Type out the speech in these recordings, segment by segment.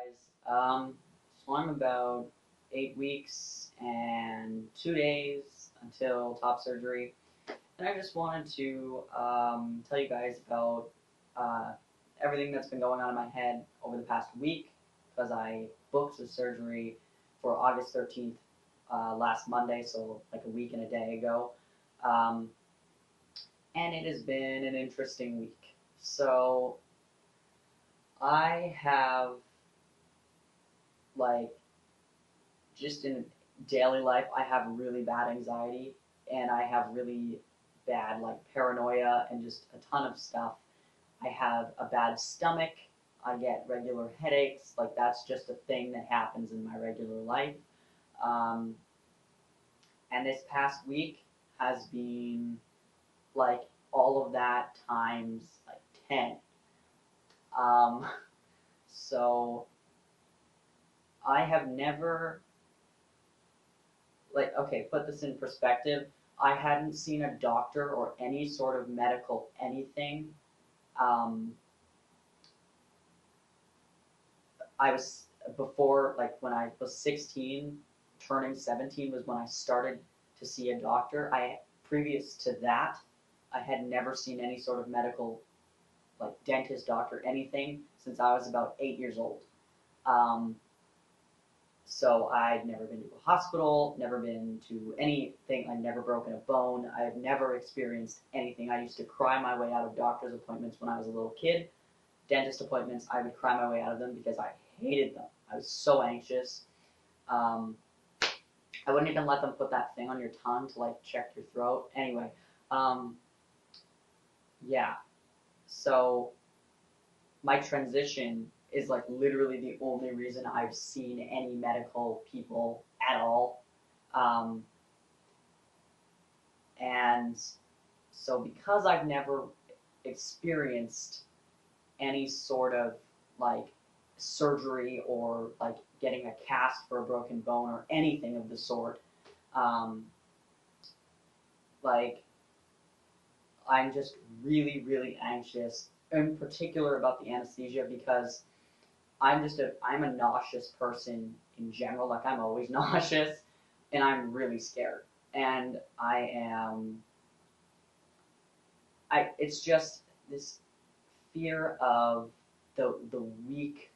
guys. So I'm about 8 weeks and 2 days until top surgery, and I just wanted to tell you guys about uh, everything that's been going on in my head over the past week because I booked the surgery for August 13th last Monday, so like a week and a day ago, um, and it has been an interesting week. So I have like just in daily life, I have really bad anxiety and I have really bad like paranoia and just a ton of stuff. I have a bad stomach. I get regular headaches. Like that's just a thing that happens in my regular life. Um, and this past week has been like all of that times like 10. Um, so I have never like okay, put this in perspective. I hadn't seen a doctor or any sort of medical anything. Um, I was before like when I was 16, turning 17 was when I started to see a doctor. I previous to that, I had never seen any sort of medical like dentist, doctor, anything since I was about 8 years old. Um, So I'd never been to a hospital, never been to anything. I'd never broken a bone. I've never experienced anything. I used to cry my way out of doctor's appointments when I was a little kid. Dentist appointments, I would cry my way out of them because I hated them. I was so anxious. Um, I wouldn't even let them put that thing on your tongue to like check your throat. Anyway, um, yeah. So my transition is like literally the only reason I've seen any medical people at all. Um, And so, because I've never experienced any sort of like surgery or like getting a cast for a broken bone or anything of the sort, um, like I'm just really, really anxious, in particular about the anesthesia because I'm a nauseous person in general. Like I'm always nauseous, and I'm really scared, and it's just this fear of the week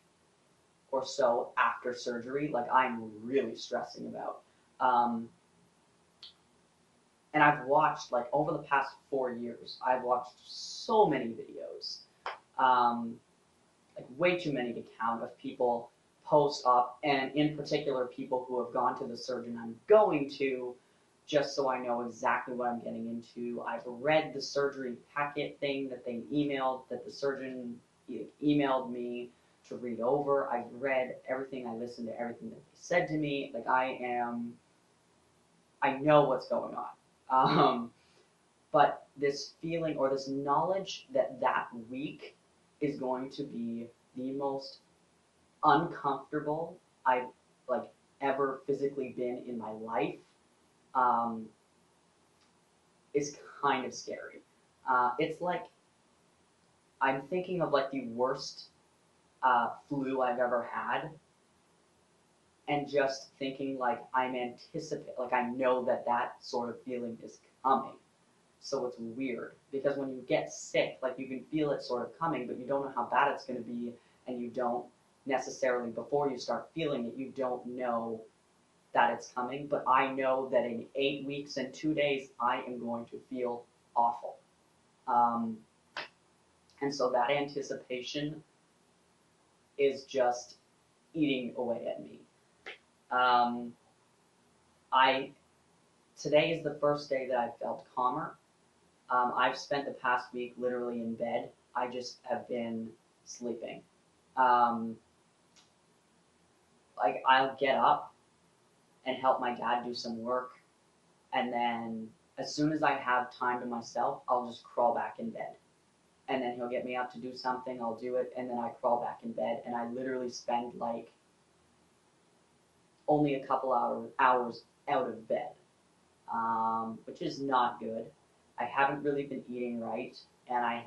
or so after surgery, like I'm really stressing about. Um, and I've watched like over the past 4 years, I've watched so many videos, um, like way too many to count of people post up, and in particular people who have gone to the surgeon I'm going to, just so I know exactly what I'm getting into. I've read the surgery packet thing that they emailed, that the surgeon emailed me to read over. I've read everything, I listened to everything that they said to me. Like I know what's going on. But this feeling or this knowledge that that week is going to be the most uncomfortable I've like ever physically been in my life um, is kind of scary. It's like I'm thinking of like the worst flu I've ever had, and just thinking like like I know that that sort of feeling is coming. So it's weird because when you get sick, like you can feel it sort of coming, but you don't know how bad it's going to be, and you don't necessarily before you start feeling it, you don't know that it's coming. But I know that in 8 weeks and 2 days, I am going to feel awful. Um, and so that anticipation is just eating away at me. Um, I Today is the first day that I felt calmer. I've spent the past week literally in bed. I just have been sleeping. Um, like I'll get up and help my dad do some work, and then as soon as I have time to myself, I'll just crawl back in bed. And then he'll get me up to do something, I'll do it, and then I crawl back in bed, and I literally spend like only a couple hours out of bed, which is not good. I haven't really been eating right, and I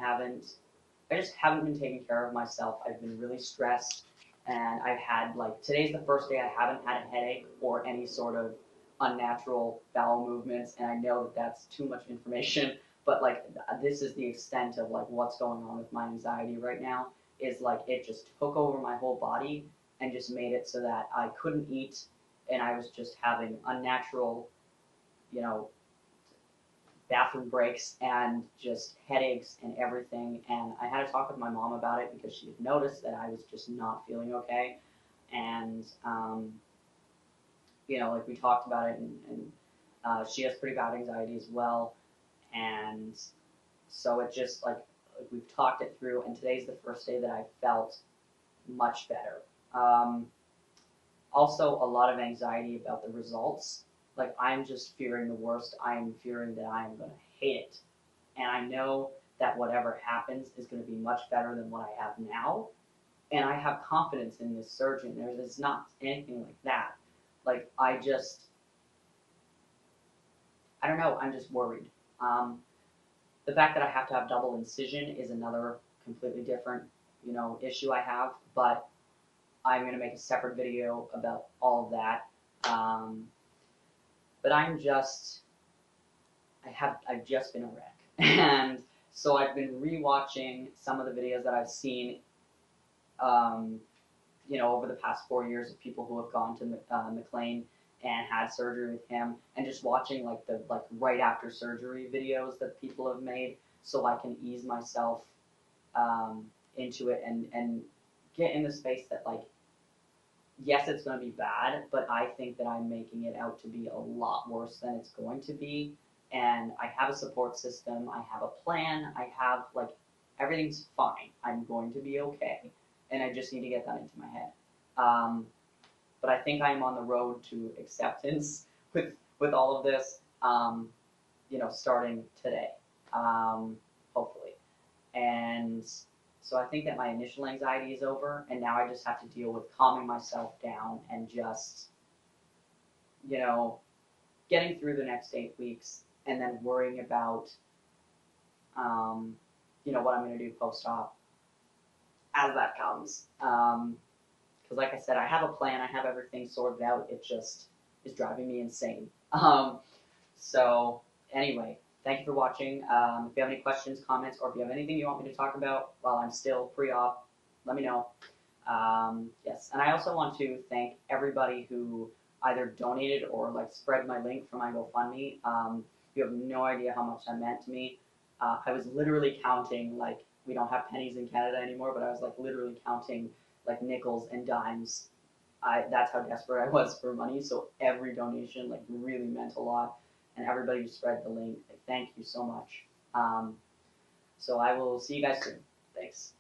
just haven't been taking care of myself. I've been really stressed. And I've had, like, today's the first day I haven't had a headache or any sort of unnatural bowel movements, and I know that that's too much information, but like this is the extent of like what's going on with my anxiety right now. Is like it just took over my whole body and just made it so that I couldn't eat, and I was just having unnatural, you know, bathroom breaks and just headaches and everything. And I had to talk with my mom about it because she had noticed that I was just not feeling okay. And like we talked about it, and she has pretty bad anxiety as well. And so it just like we've talked it through, and today's the first day that I felt much better. Um, Also, a lot of anxiety about the results. Like, I'm just fearing the worst. I am fearing that I am going to hate it. And I know that whatever happens is going to be much better than what I have now. And I have confidence in this surgeon. There's not anything like that. Like, I don't know, I'm just worried. Um, the fact that I have to have double incision is another completely different, issue I have. But I'm going to make a separate video about all of that. Um, but I've just been a wreck. And so I've been rewatching some of the videos that I've seen, um, over the past 4 years of people who have gone to McLean and had surgery with him, and just watching like the right after surgery videos that people have made, so I can ease myself into it and get in the space that like yes, it's going to be bad, but I think that I'm making it out to be a lot worse than it's going to be. And I have a support system. I have a plan. I have, like, everything's fine. I'm going to be okay. And I just need to get that into my head. Um, but I think I'm on the road to acceptance with all of this, starting today, hopefully. And so I think that my initial anxiety is over, and now I just have to deal with calming myself down and just, you know, getting through the next 8 weeks, and then worrying about, what I'm going to do post-op as that comes. Because like I said, I have a plan, I have everything sorted out. It just is driving me insane. So anyway, thank you for watching. If you have any questions, comments, or if you have anything you want me to talk about while I'm still pre-op, let me know. Yes, and I also want to thank everybody who either donated or like spread my link for my GoFundMe. You have no idea how much that meant to me. I was literally counting, like, we don't have pennies in Canada anymore, but I was like literally counting like nickels and dimes. That's how desperate I was for money. So every donation like really meant a lot, and everybody who spread the link, like, thank you so much. So I will see you guys soon. Thanks.